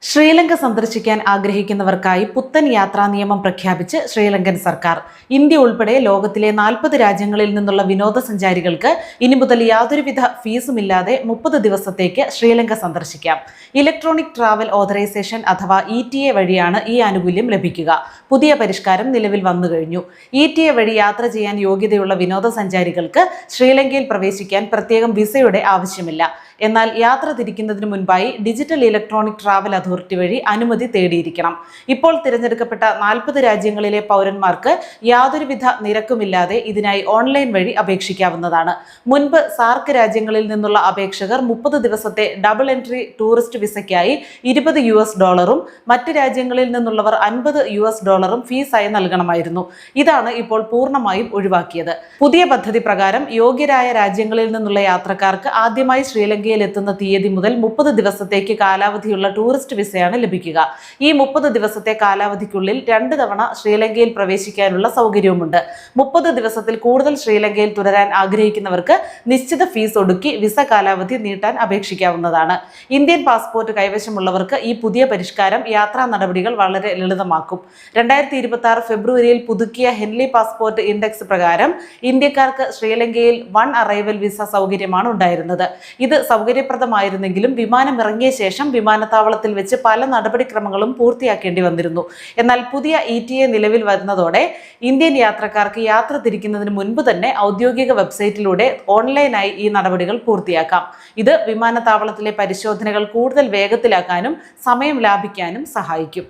ശ്രീലങ്ക സന്ദർശിക്കാൻ ആഗ്രഹിക്കുന്നവർക്കായി പുത്തൻ യാത്രാ നിയമം പ്രഖ്യാപിച്ച് ശ്രീലങ്കൻ സർക്കാർ. ഇന്ത്യ ഉൾപ്പെടെ ലോകത്തിലെ 40 രാജ്യങ്ങളിൽ നിന്നുള്ള വിനോദസഞ്ചാരികൾക്ക് ഇനി മുതൽ യാതൊരുവിധ ഫീസുമില്ലാതെ 30 ദിവസത്തേക്ക് ശ്രീലങ്ക സന്ദർശിക്കാം. ഇലക്ട്രോണിക് ട്രാവൽ ഓതറൈസേഷൻ അഥവാ ETA വഴിയാണ് ഈ ആനുകൂല്യം ലഭിക്കുക. പുതിയ പരിഷ്കാരം നിലവിൽ വന്നു കഴിഞ്ഞു. ETA വഴി യാത്ര ചെയ്യാൻ യോഗ്യതയുള്ള വിനോദസഞ്ചാരികൾക്ക് ശ്രീലങ്കയിൽ പ്രവേശിക്കാൻ പ്രത്യേകം വിസയുടെ ആവശ്യമില്ല. എന്നാൽ യാത്ര തിരിക്കുന്നതിന് മുൻപായി ഡിജിറ്റൽ ഇലക്ട്രോണിക് ട്രാവൽ അതോറിറ്റി വഴി അനുമതി തേടിയിരിക്കണം. ഇപ്പോൾ തിരഞ്ഞെടുക്കപ്പെട്ട 40 രാജ്യങ്ങളിലെ പൗരന്മാർക്ക് യാതൊരുവിധ നിരക്കുമില്ലാതെ ഇതിനായി ഓൺലൈൻ വഴി അപേക്ഷിക്കാവുന്നതാണ്. മുൻപ് സാർക്ക് രാജ്യങ്ങളിൽ നിന്നുള്ള അപേക്ഷകർ 30 ദിവസത്തെ ഡബിൾ എൻട്രി ടൂറിസ്റ്റ് വിസയ്ക്കായി $20 മറ്റ് രാജ്യങ്ങളിൽ നിന്നുള്ളവർ $50 ഫീസായി നൽകണമായിരുന്നു. ഇതാണ് ഇപ്പോൾ പൂർണ്ണമായും ഒഴിവാക്കിയത്. പുതിയ പദ്ധതി പ്രകാരം യോഗ്യരായ രാജ്യങ്ങളിൽ നിന്നുള്ള യാത്രക്കാർക്ക് ആദ്യമായി ശ്രീലങ്കയിൽ എത്തുന്ന തീയതി മുതൽ 30 ദിവസത്തേക്ക് കാലാവധിയുള്ള ടൂറിസ്റ്റ് വിസയാണ് ലഭിക്കുക. ഈ 30 ദിവസത്തെ കാലാവധിക്കുള്ളിൽ 2 തവണ ശ്രീലങ്കയിൽ പ്രവേശിക്കാനുള്ള സൗകര്യവുമുണ്ട്. 30 ദിവസത്തിൽ കൂടുതൽ ശ്രീലങ്കയിൽ തുടരാൻ ആഗ്രഹിക്കുന്നവർക്ക് നിശ്ചിത ഫീസ് ഒടുക്കി വിസ കാലാവധി നീട്ടാൻ അപേക്ഷിക്കാവുന്നതാണ്. ഇന്ത്യൻ പാസ്പോർട്ട് കൈവശമുള്ളവർക്ക് ഈ പുതിയ പരിഷ്കാരം യാത്രാ നടപടികൾ വളരെ ലളിതമാക്കും. 2026 ഫെബ്രുവരിയിൽ പുതുക്കിയ ഹെൻലി പാസ്പോർട്ട് ഇൻഡെക്സ് പ്രകാരം ഇന്ത്യക്കാർക്ക് ശ്രീലങ്കയിൽ 1 അറൈവൽ വിസ സൗകര്യമാണ് ഉണ്ടായിരുന്നത്. ഇത് സൗകര്യപ്രദമായിരുന്നെങ്കിലും വിമാനം ഇറങ്ങിയ ശേഷം വിമാനത്താവളത്തിൽ വെച്ച് പല നടപടിക്രമങ്ങളും പൂർത്തിയാക്കേണ്ടി വന്നിരുന്നു. എന്നാൽ പുതിയ ETA നിലവിൽ വരുന്നതോടെ ഇന്ത്യൻ യാത്രക്കാർക്ക് യാത്ര തിരിക്കുന്നതിന് മുൻപ് തന്നെ ഔദ്യോഗിക വെബ്സൈറ്റിലൂടെ ഓൺലൈനായി ഈ നടപടികൾ പൂർത്തിയാക്കാം. ഇത് വിമാനത്താവളത്തിലെ പരിശോധനകൾ കൂടുതൽ വേഗത്തിലാക്കാനും സമയം ലാഭിക്കാനും സഹായിക്കും.